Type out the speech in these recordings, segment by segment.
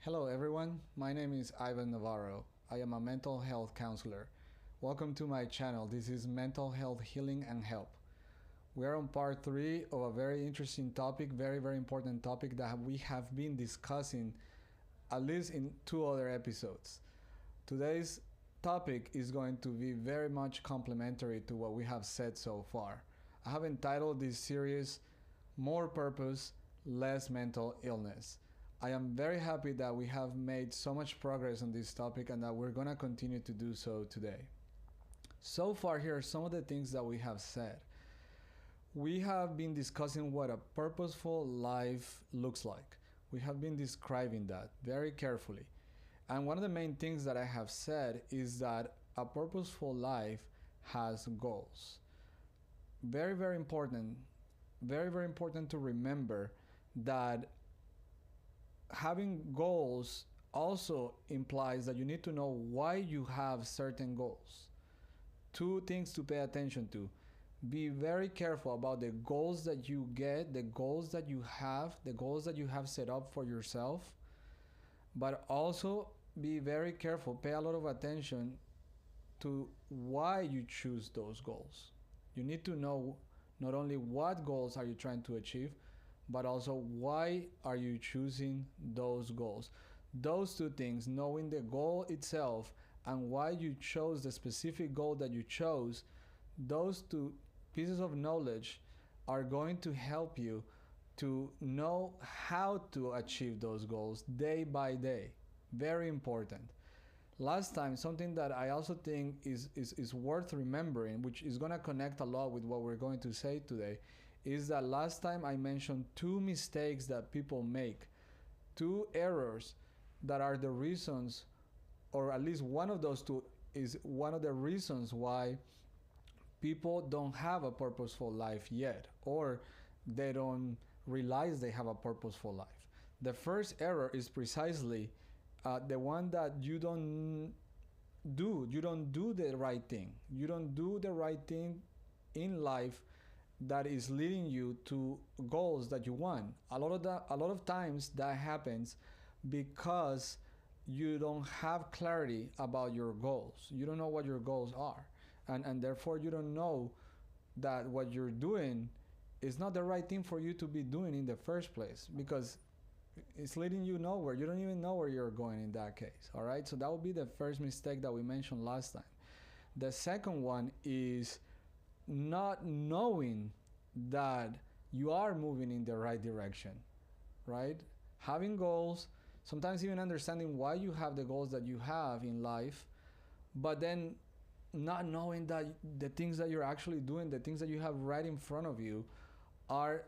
Hello everyone, my name is Ivan Navarro. I am a mental health counselor. Welcome to my channel. This is Mental Health Healing and Help. We are on part 3 of a very interesting topic, very important topic that we have been discussing at least in 2 other episodes. Today's topic is going to be very much complementary to what we have said so far. I have entitled this series More Purpose, Less Mental Illness. I am very happy that we have made so much progress on this topic and that we're going to continue to do so today. So far, here are some of the things that we have said. We have been discussing what a purposeful life looks like. We have been describing that very carefully. And one of the main things that I have said is that a purposeful life has goals. Very important. Very important to remember that having goals also implies that you need to know why you have certain goals. 2 things to pay attention to. Be very careful about the goals that you get, the goals that you have set up for yourself, but also be very careful, pay a lot of attention to why you choose those goals. You need to know not only what goals are you trying to achieve, but also why are you choosing those goals. Those 2 things, knowing the goal itself and why you chose the specific goal that you chose, those 2 pieces of knowledge are going to help you to know how to achieve those goals day by day. Very important. Last time, something that I also think is worth remembering, which is going to connect a lot with what we're going to say today, is that last time I mentioned 2 mistakes that people make, 2 errors that are the reasons, or at least one of those 2 is one of the reasons why people don't have a purposeful life yet, or they don't realize they have a purposeful life. The first error is precisely the one that you don't do the right thing. You don't do the right thing in life that is leading you to goals that you want. A lot of times that happens because you don't have clarity about your goals. You don't know what your goals are, and therefore you don't know that what you're doing is not the right thing for you to be doing in the first place, because it's leading you nowhere. You don't even know where you're going in that case. All right, so that would be the first mistake that we mentioned last time. The second one is not knowing that you are moving in the right direction, right? Having goals, sometimes even understanding why you have the goals that you have in life, but then not knowing that the things that you're actually doing, the things that you have right in front of you, are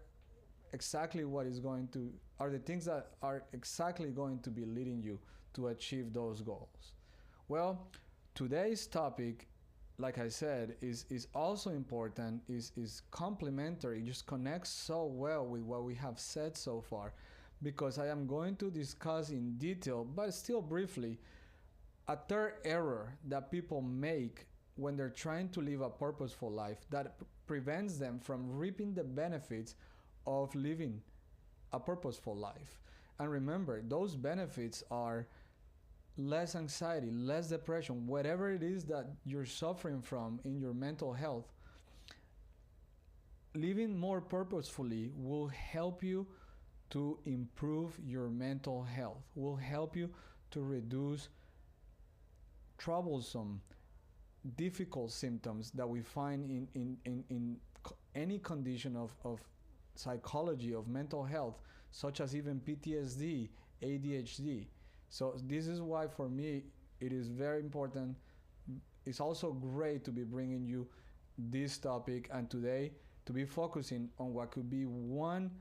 exactly the things that are exactly going to be leading you to achieve those goals. Well, today's topic, like I said, is also important, is complementary, just connects so well with what we have said so far, because I am going to discuss in detail, but still briefly, a third error that people make when they're trying to live a purposeful life that prevents them from reaping the benefits of living a purposeful life. And remember, those benefits are less anxiety, less depression, whatever it is that you're suffering from in your mental health. Living more purposefully will help you to improve your mental health, will help you to reduce troublesome, difficult symptoms that we find in any condition of psychology, of mental health, such as even PTSD, ADHD. So this is why for me it is very important. It's also great to be bringing you this topic, and today to be focusing on what could be one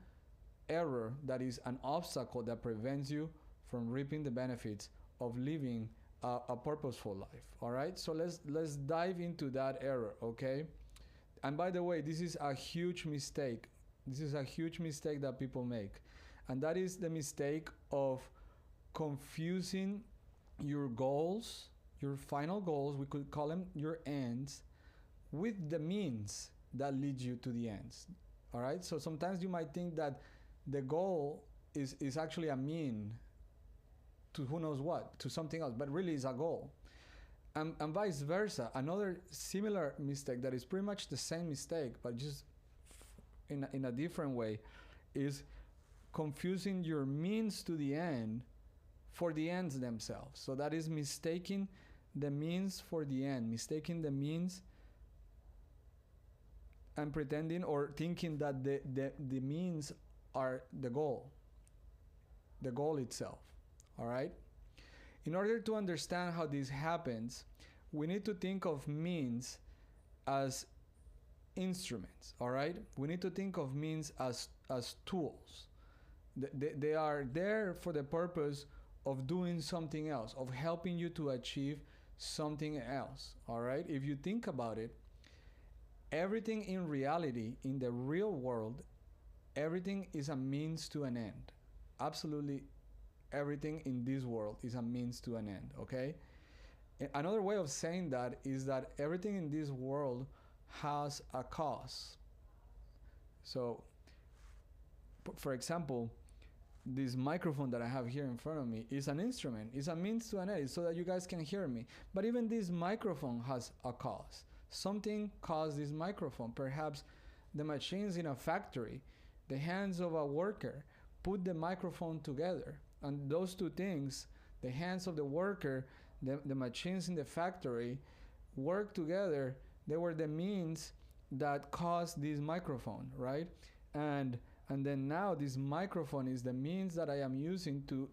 error that is an obstacle that prevents you from reaping the benefits of living a purposeful life. All right, so let's dive into that error, okay? And by the way, this is a huge mistake. This is a huge mistake that people make, and that is the mistake of confusing your goals, your final goals, we could call them your ends, with the means that lead you to the ends. All right, so sometimes you might think that the goal is actually a mean to who knows what, to something else, but really is a goal. And vice versa. Another similar mistake that is pretty much the same mistake, but just in a different way, is confusing your means to the end for the ends themselves. So that is mistaking the means for the end, mistaking the means and pretending or thinking that the means are the goal itself. All right? In order to understand how this happens, we need to think of means as instruments. All right? We need to think of means as tools. They are there for the purpose of doing something else, of helping you to achieve something else. All right? If you think about it, everything in reality, in the real world, everything is a means to an end. Absolutely everything in this world is a means to an end, okay? Another way of saying that is that everything in this world has a cause. So, for example, this microphone that I have here in front of me is an instrument. It's a means to an end so that you guys can hear me. But even this microphone has a cause. Something caused this microphone. Perhaps the machines in a factory, the hands of a worker, put the microphone together. And those two things, the hands of the worker, the machines in the factory, work together. They were the means that caused this microphone, right? And then now this microphone is the means that I am using to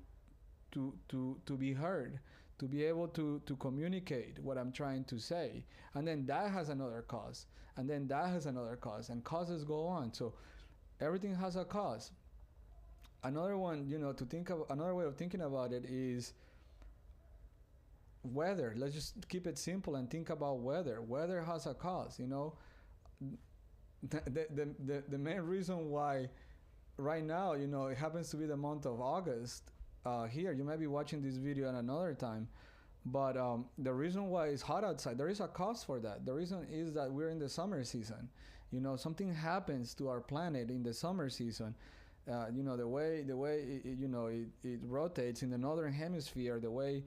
be heard, to be able to communicate what I'm trying to say. And then that has another cause. And then that has another cause. And causes go on. So everything has a cause. Another one, to think of, another way of thinking about it is weather. Let's just keep it simple and think about weather. Weather has a cause, The main reason why right now, it happens to be the month of August here. You might be watching this video at another time, but the reason why it's hot outside, there is a cause for that. The reason is that we're in the summer season. Something happens to our planet in the summer season. The way it rotates in the northern hemisphere, the way,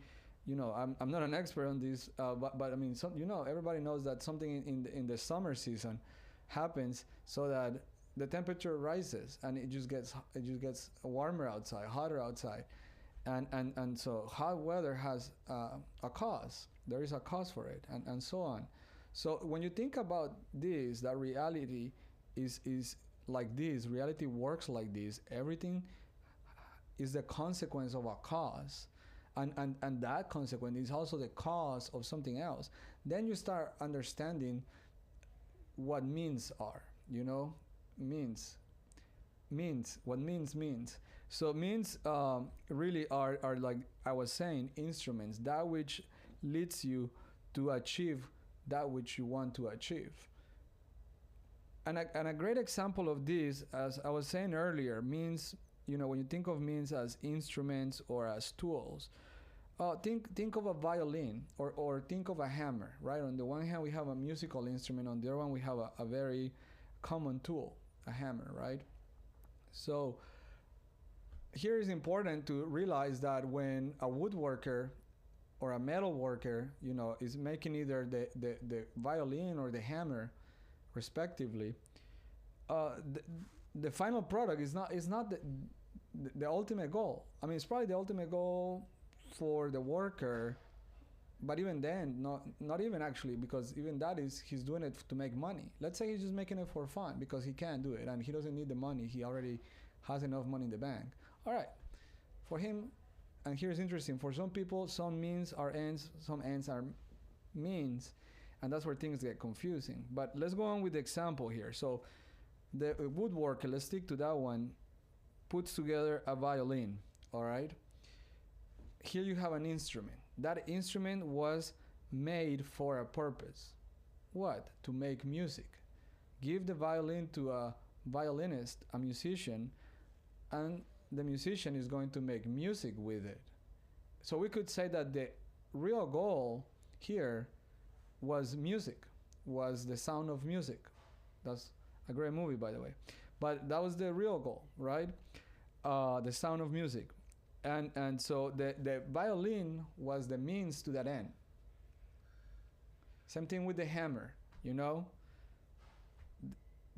I'm not an expert on this, but I mean, everybody knows that something in the summer season happens so that the temperature rises and it just gets warmer outside, hotter outside, and so hot weather has a cause. There is a cause for it, and so on. So when you think about this, that reality is like this, reality works like this. Everything is the consequence of a cause, and that consequence is also the cause of something else. Then you start understanding what means are. Means what means. So means really are like I was saying, instruments, that which leads you to achieve that which you want to achieve. And a great example of this, as I was saying earlier, means, when you think of means as instruments or as tools, think of a violin or think of a hammer, right? On the one hand, we have a musical instrument. On the other one, we have a very common tool, a hammer, right? So here is important to realize that when a woodworker or a metal worker, is making either the violin or the hammer, respectively, the final product is not the ultimate goal. I mean, it's probably the ultimate goal for the worker, but even then, not even actually, because even that is, he's doing it to make money. Let's say he's just making it for fun because he can do it and he doesn't need the money. He already has enough money in the bank. All right, for him, and here's interesting, for some people, some means are ends, some ends are means, and that's where things get confusing. But let's go on with the example here. So the woodworker, let's stick to that one, puts together a violin, all right? Here you have an instrument. That instrument was made for a purpose. What? To make music. Give the violin to a violinist, a musician, and the musician is going to make music with it. So we could say that the real goal here was music, was the sound of music. That's a great movie, by the way. But that was the real goal, right? The sound of music. And so the violin was the means to that end. Same thing with the hammer, you know.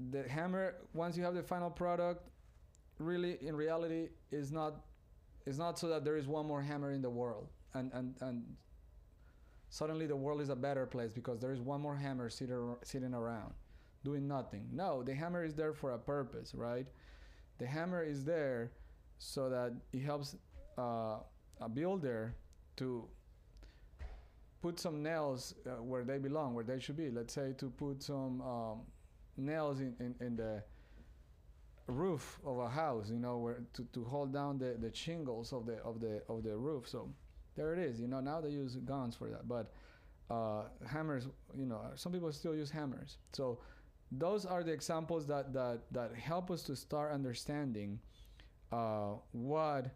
The hammer, once you have the final product, really in reality is not so that there is one more hammer in the world, and suddenly the world is a better place because there is one more hammer sitting around doing nothing. No, the hammer is there for a purpose, right? The hammer is there so that it helps a builder to put some nails where they belong, where they should be. Let's say to put some nails in the roof of a house, you know, where to hold down the shingles of the roof. So there it is. You know, now they use guns for that, but hammers, you know, some people still use hammers. So those are the examples that help us to start understanding what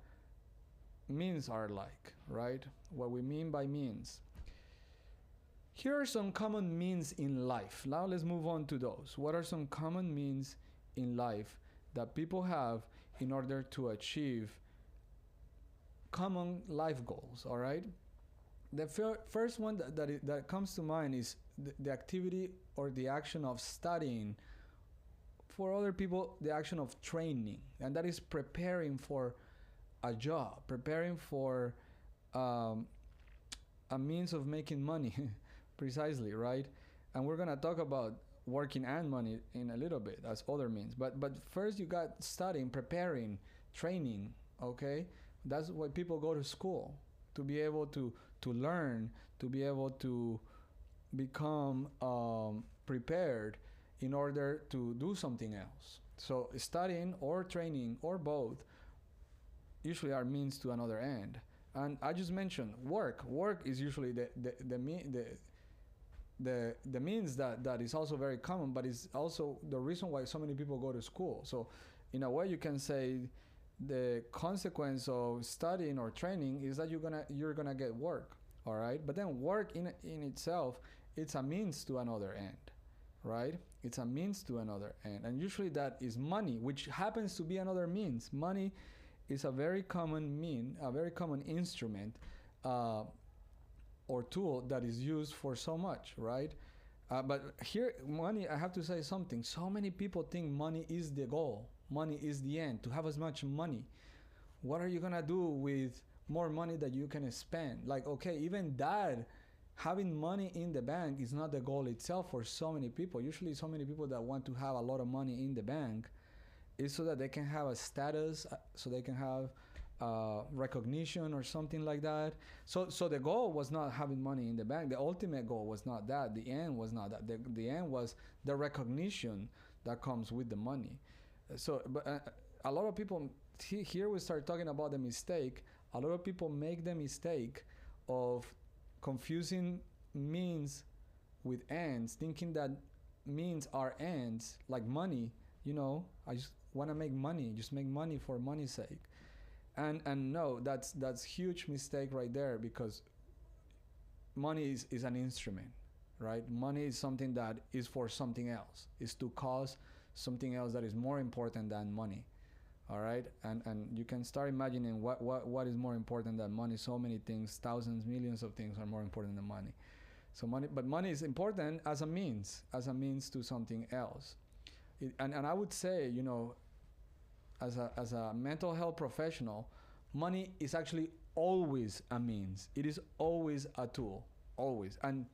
means are like, right? What we mean by means. Here are some common means in life. Now let's move on to those. What are some common means in life that people have in order to achieve common life goals, all right? The first one that comes to mind is the activity or the action of studying. For other people, the action of training, and that is preparing for a job, preparing for a means of making money, precisely, right? And we're gonna talk about working and money in a little bit as other means. But first you got studying, preparing, training, okay? That's why people go to school, to be able to learn, to be able to become prepared in order to do something else. So studying or training or both usually are means to another end. And I just mentioned work. Work is usually the means that is also very common, but is also the reason why so many people go to school. So in a way you can say the consequence of studying or training is that you're gonna get work, all right? But then work in itself, it's a means to another end, right? It's a means to another end, and usually that is money, which happens to be another means. Money is a very common a very common instrument or tool that is used for so much, right? But here, money, I have to say something. So many people think money is the goal. Money is the end, to have as much money. What are you gonna do with more money that you can spend? Like, okay, even that, having money in the bank is not the goal itself for so many people. Usually so many people that want to have a lot of money in the bank is so that they can have a status, so they can have recognition or something like that. So the goal was not having money in the bank. The ultimate goal was not that. The end was not that. The end was the recognition that comes with the money. So, but a lot of people, here we start talking about the mistake. A lot of people make the mistake of confusing means with ends, thinking that means are ends, like money. You know, I just want to make money, just make money for money's sake. And no, that's huge mistake right there, because money is an instrument, right? Money is something that is for something else, is to cause something else that is more important than money, all right? And you can start imagining what is more important than money. So many things, thousands, millions of things are more important than money. So money is important as a means to something else. And I would say, you know, as a mental health professional, money is actually always a means. It is always a tool, always. And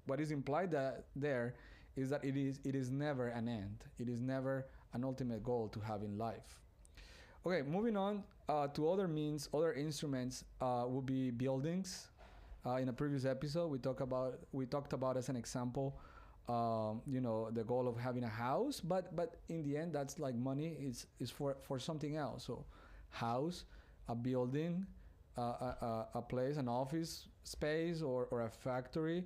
what is implied there is that it is never an end. It is never an ultimate goal to have in life. Okay, moving on to other means, other instruments would be buildings. In a previous episode, we talked about as an example, you know, the goal of having a house, but in the end, that's like money is for something else. So, house, a building, a place, an office space, or a factory,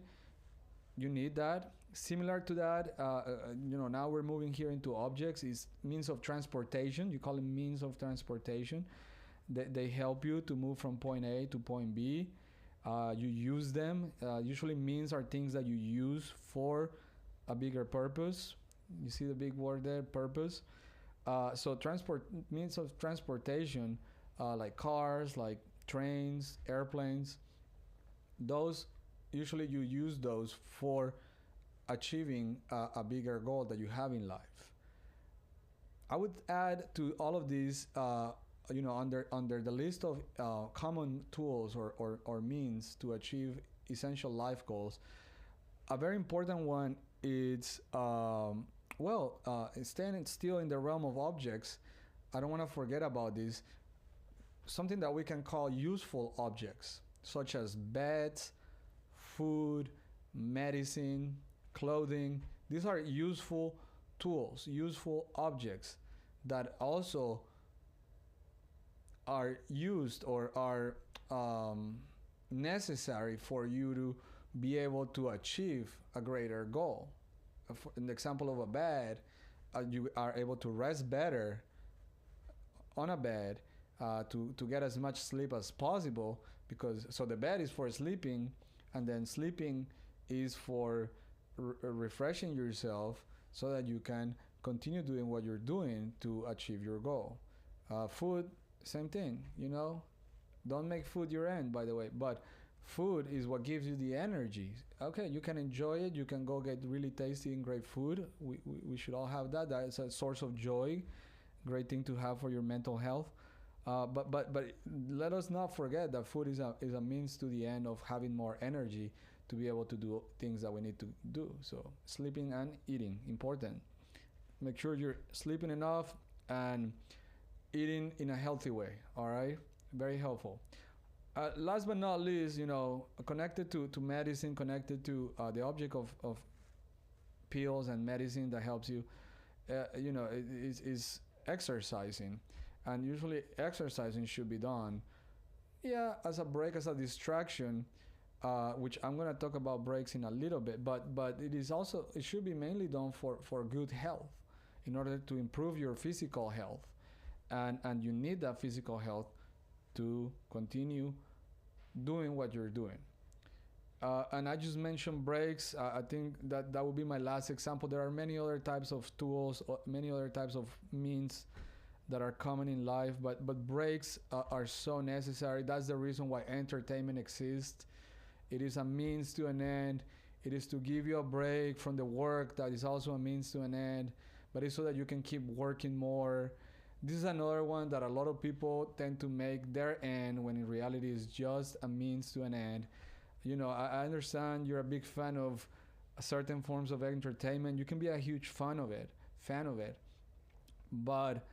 you need that. Similar to that, you know, now we're moving here into objects, is means of transportation. You call them means of transportation. They help you to move from point A to point B. You use them. Usually means are things that you use for a bigger purpose. You see the big word there, purpose. So means of transportation like cars, like trains, airplanes. Those usually you use those for achieving a bigger goal that you have in life. I would add to all of these, under the list of common tools or means to achieve essential life goals. A very important one is staying still in the realm of objects. I don't want to forget about this. Something that we can call useful objects, such as beds, food, medicine, clothing. These are useful tools, useful objects that also are used or are necessary for you to be able to achieve a greater goal. In the example of a bed, you are able to rest better on a bed to get as much sleep as possible, because so the bed is for sleeping, and then sleeping is for refreshing yourself so that you can continue doing what you're doing to achieve your goal. Food, same thing, don't make food your end, by the way, but food is what gives you the energy. Okay, you can enjoy it, you can go get really tasty and great food. We should all have that. That is a source of joy, great thing to have for your mental health. But let us not forget that food is a means to the end of having more energy to be able to do things that we need to do. So sleeping and eating, important. Make sure you're sleeping enough and eating in a healthy way. All right, very helpful. Last but not least, connected to medicine, connected to the object of pills and medicine that helps you, is exercising. And usually exercising should be done, as a break, as a distraction, which I'm going to talk about breaks in a little bit, but it should be mainly done for good health, in order to improve your physical health. And you need that physical health to continue doing what you're doing. And I just mentioned breaks. I think that would be my last example. There are many other types of tools, many other types of means that are common in life, but breaks are so necessary. That's the reason why entertainment exists. It is a means to an end. It is to give you a break from the work that is also a means to an end, but it's so that you can keep working more. This is another one that a lot of people tend to make their end, when in reality it's just a means to an end. I understand you're a big fan of certain forms of entertainment. You can be a huge fan of it, but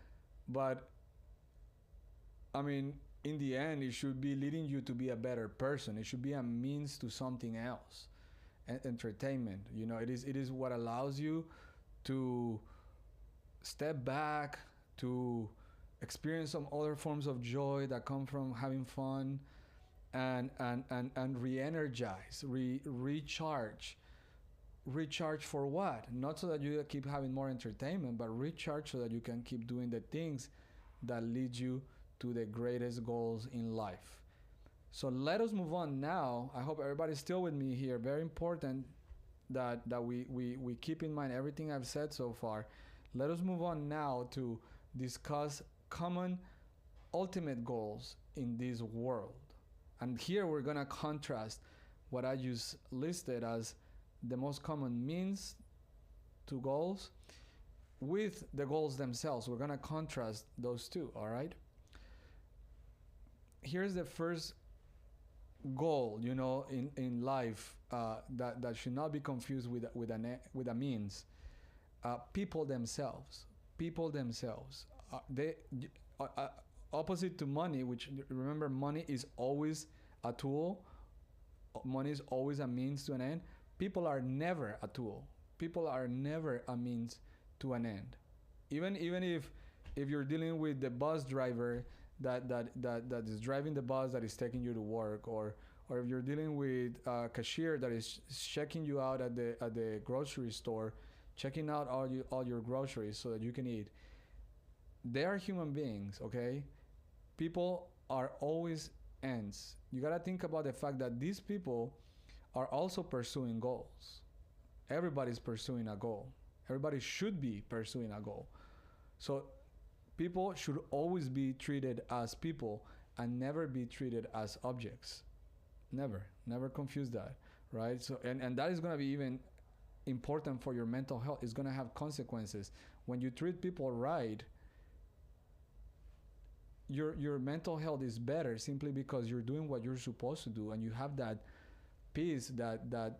I mean, in the end, it should be leading you to be a better person. It should be a means to something else. Entertainment, it is what allows you to step back, to experience some other forms of joy that come from having fun, and re-energize, recharge. Recharge for what? Not so that you keep having more entertainment, but recharge so that you can keep doing the things that lead you to the greatest goals in life. So let us move on now. I hope everybody's still with me here. Very important that we keep in mind everything I've said so far. Let us move on now to discuss common ultimate goals in this world. And here we're going to contrast what I just listed as the most common means to goals with the goals themselves. We're going to contrast those two, all right? Here's the first goal, in life, that should not be confused with a means. People themselves. They opposite to money, which, remember, money is always a tool. Money is always a means to an end. People are never a tool. People are never a means to an end. Even if you're dealing with the bus driver that is driving the bus that is taking you to work, or if you're dealing with a cashier that is checking you out at the grocery store, checking out all your groceries so that you can eat. They are human beings, okay? People are always ends. You gotta think about the fact that these people are also pursuing goals. Everybody's pursuing a goal. Everybody should be pursuing a goal. So People should always be treated as people and never be treated as objects. Never confuse that, right? So, and that is going to be even important for your mental health. It's going to have consequences. When you treat people right, your mental health is better simply because you're doing what you're supposed to do, and you have that peace, that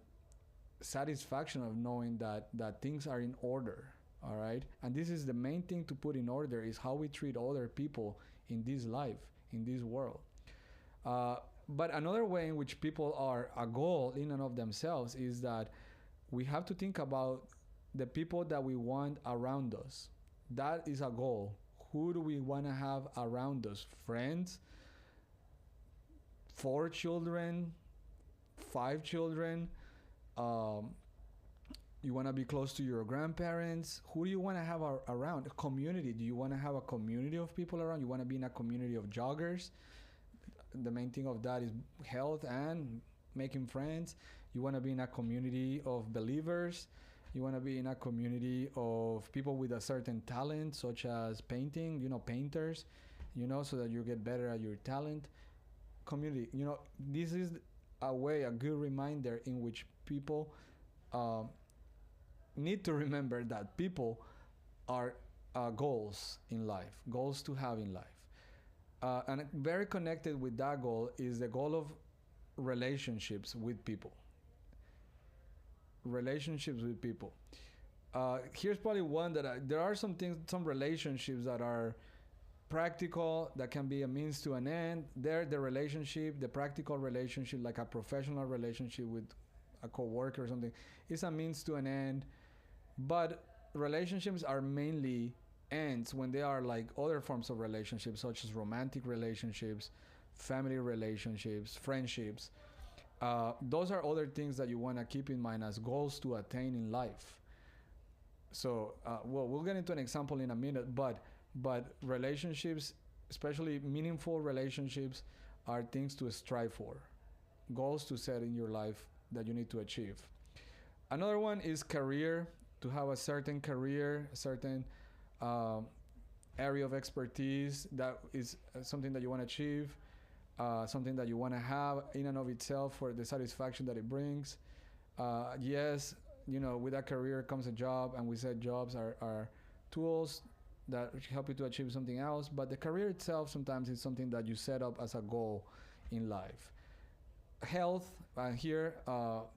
satisfaction of knowing that things are in order. All right, and this is the main thing to put in order, is how we treat other people in this life, in this world. But another way in which people are a goal in and of themselves is that we have to think about the people that we want around us. That is a goal. Who do we want to have around us? Friends? 4 children? 5 children? You want to be close to your grandparents? Who do you want to have around? A community. Do you want to have a community of people around? You want to be in a community of joggers? The main thing of that is health and making friends. You want to be in a community of believers. You want to be in a community of people with a certain talent, such as painting, painters, so that you get better at your talent. Community, this is a good reminder in which people need to remember that people are goals in life, goals to have in life. And very connected with that goal is the goal of relationships with people. Relationships with people. Here's probably one that there are some relationships that are practical, that can be a means to an end. The practical relationship, like a professional relationship with a coworker or something, is a means to an end. But relationships are mainly ends when they are like other forms of relationships, such as romantic relationships, family relationships, friendships. Those are other things that you want to keep in mind as goals to attain in life. So, we'll get into an example in a minute, but relationships, especially meaningful relationships, are things to strive for, goals to set in your life that you need to achieve. Another one is career, to have a certain career, a certain area of expertise that is something that you want to achieve. Something that you want to have in and of itself for the satisfaction that it brings. Yes, with that career comes a job, and we said jobs are tools that help you to achieve something else, but the career itself sometimes is something that you set up as a goal in life. Health, here,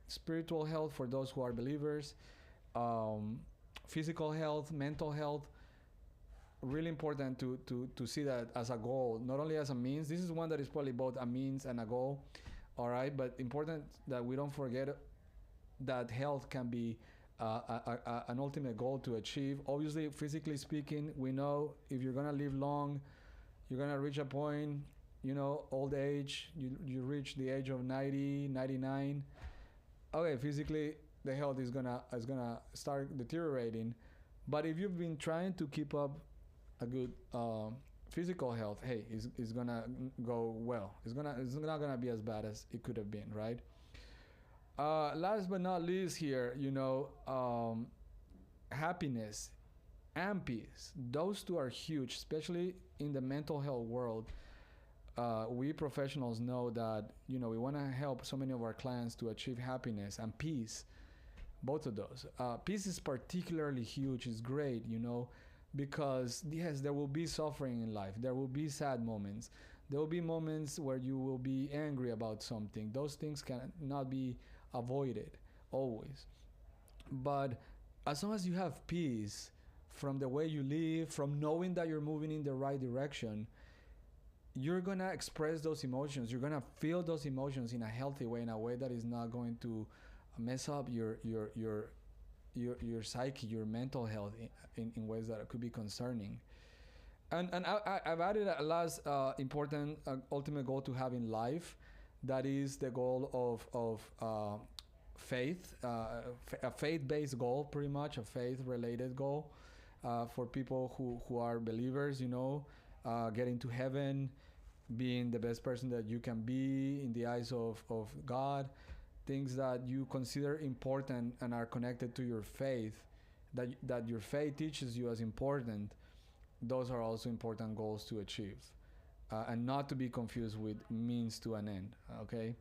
spiritual health for those who are believers, physical health, mental health, really important to see that as a goal, not only as a means. This is one that is probably both a means and a goal, all right? But important that we don't forget that health can be an ultimate goal to achieve. Obviously, physically speaking, we know if you're going to live long, you're going to reach a point, old age, you reach the age of 90, 99. Okay, physically, the health is gonna start deteriorating. But if you've been trying to keep up a good physical health, hey, it's gonna go well. It's not gonna be as bad as it could have been, right? Last but not least, here, happiness and peace. Those two are huge, especially in the mental health world. We professionals know that we want to help so many of our clients to achieve happiness and peace. Both of those. Peace is particularly huge. It's great, because yes, there will be suffering in life. There will be sad moments. There will be moments where you will be angry about something. Those things cannot be avoided always. But as long as you have peace from the way you live, from knowing that you're moving in the right direction, you're going to express those emotions. You're going to feel those emotions in a healthy way, in a way that is not going to mess up your psyche, your mental health in ways that could be concerning. And I've added a last important ultimate goal to have in life. That is the goal of faith, a faith-based goal, pretty much a faith-related goal for people who are believers. Getting to heaven, being the best person that you can be in the eyes of God. Things that you consider important and are connected to your faith, that your faith teaches you as important, those are also important goals to achieve, and not to be confused with means to an end. Okay,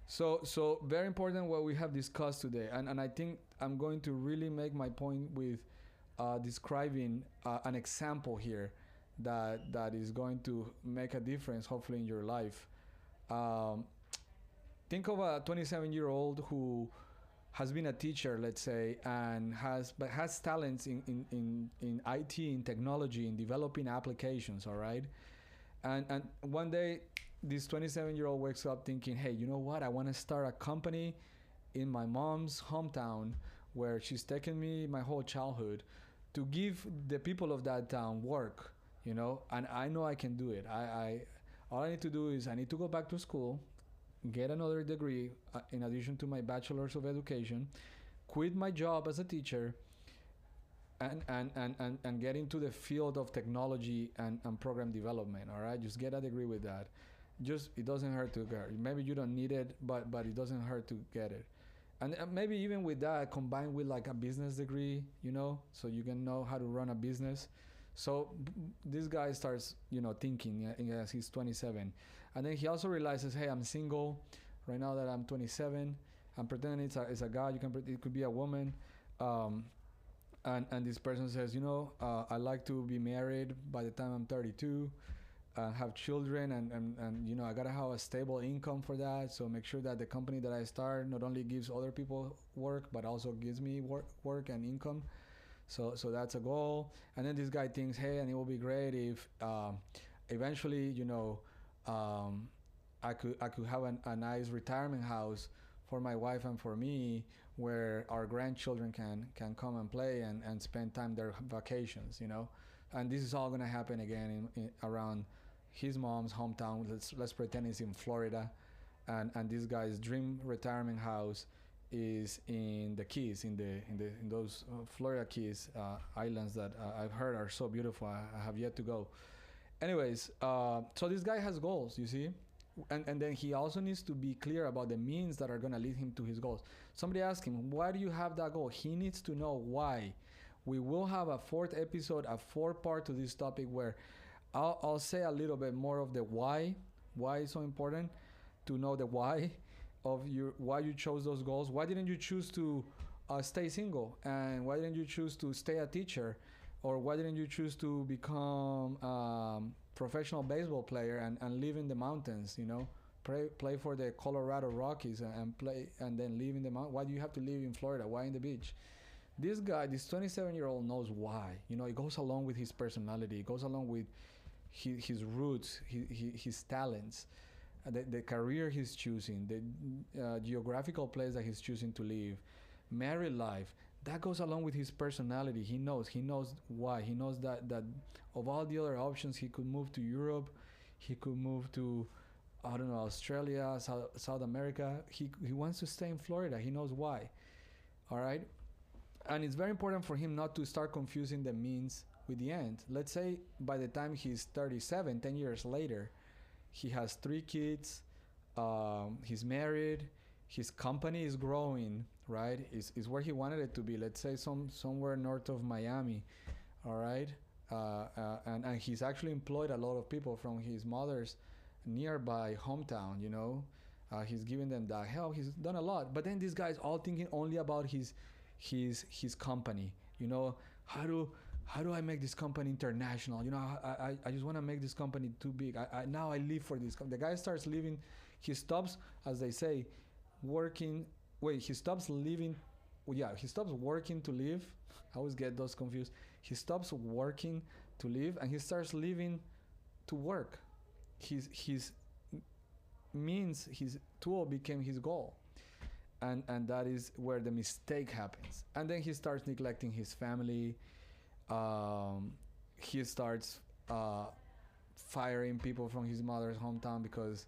so very important what we have discussed today, and I think I'm going to really make my point with describing an example here that is going to make a difference, hopefully, in your life. Um, think of a 27-year-old who has been a teacher, let's say, and has talents in IT, in technology, in developing applications. All right, and one day this 27-year-old wakes up thinking, hey, you know what? I want to start a company in my mom's hometown where she's taken me my whole childhood to give the people of that town work, and I know I can do it. I all I need to do is I need to go back to school, get another degree in addition to my bachelor's of education, quit my job as a teacher, and get into the field of technology and program development. All right, just get a degree with that. Just, it doesn't hurt to get it. Maybe you don't need it, but it doesn't hurt to get it. And maybe even with that, combined with like a business degree, so you can know how to run a business. So this guy starts, thinking as he's 27, and then he also realizes, hey, I'm single right now that I'm 27. I'm pretending it's a guy. It could be a woman. And this person says, I like to be married by the time I'm 32, have children, and I gotta have a stable income for that. So make sure that the company that I start not only gives other people work, but also gives me work and income. So that's a goal. And then this guy thinks, hey, and it will be great if eventually, I could have a nice retirement house for my wife and for me, where our grandchildren can come and play and spend time their vacations, and this is all going to happen again in around his mom's hometown. Let's pretend it's in Florida, and this guy's dream retirement house is in the Keys, in those Florida Keys islands that I've heard are so beautiful. I have yet to go. Anyways, so this guy has goals, you see. And then he also needs to be clear about the means that are going to lead him to his goals. Somebody asked him, why do you have that goal? He needs to know why. We will have a fourth episode, a 4-part to this topic, where I'll say a little bit more of the why it's so important to know the why of why you chose those goals. Why didn't you choose to stay single? And why didn't you choose to stay a teacher? Or why didn't you choose to become professional baseball player and live in the mountains, play for the Colorado Rockies and play and then live in the mountains? Why do you have to live in Florida? Why in the beach? This guy, this 27-year-old, knows why. It goes along with his personality. It goes along with his roots, his talents, the career he's choosing, the geographical place that he's choosing to live, married life. That goes along with his personality. He knows why. He knows that of all the other options, he could move to Europe, he could move to, I don't know, Australia, South America. He wants to stay in Florida. He knows why. All right? And it's very important for him not to start confusing the means with the end. Let's say by the time he's 37, 10 years later, he has 3 kids, he's married, his company is growing, right? Is where he wanted it to be. Let's say somewhere north of Miami, all right? And he's actually employed a lot of people from his mother's nearby hometown, he's giving them that help. He's done a lot. But then this guy's all thinking only about his company. How do I make this company international? I just want to make this company too big. Now I live for this. The guy starts living. He stops, as they say, working. Wait, he stops living. Well, yeah, he stops working to live. I always get those confused. He stops working to live, and he starts living to work. His means, his tool became his goal. And that is where the mistake happens. And then he starts neglecting his family. He starts firing people from his mother's hometown because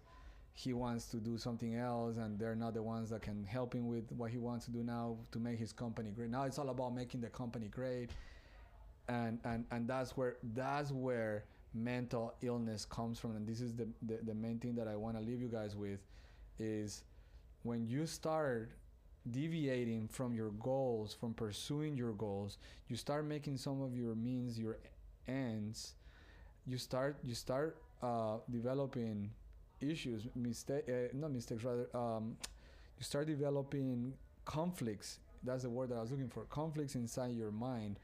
he wants to do something else, and they're not the ones that can help him with what he wants to do now to make his company great. Now it's all about making the company great, and that's where mental illness comes from. And this is the main thing that I want to leave you guys with, is when you start deviating from your goals, from pursuing your goals, you start making some of your means your ends, you start developing issues, not mistakes, rather. You start developing conflicts. That's the word that I was looking for. Conflicts inside your mind.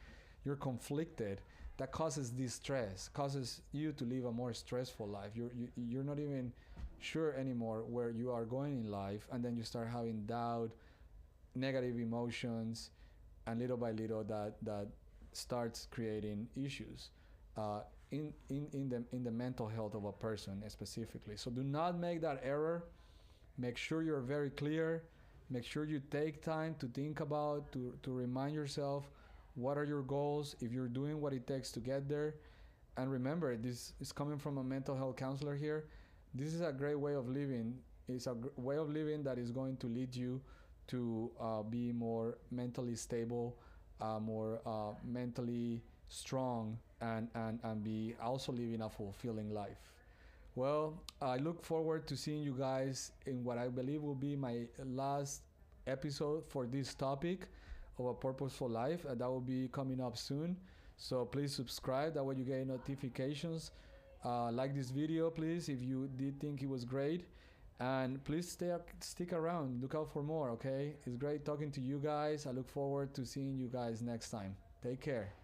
You're conflicted. That causes distress, causes you to live a more stressful life. You're not even sure anymore where you are going in life, and then you start having doubt, negative emotions, and little by little that starts creating issues in the mental health of a person specifically. So do not make that error. Make sure you're very clear. Make sure you take time to think about, to remind yourself what are your goals, if you're doing what it takes to get there. And remember, this is coming from a mental health counselor here. This is a great way of living. It's a way of living that is going to lead you to be more mentally stable, more mentally strong, and be also living a fulfilling life. Well, I look forward to seeing you guys in what I believe will be my last episode for this topic of a purposeful life. That will be coming up soon. So please subscribe. That way you get notifications. Like this video, please, if you did think it was great. And please stick around. Look out for more, okay? It's great talking to you guys. I look forward to seeing you guys next time. Take care.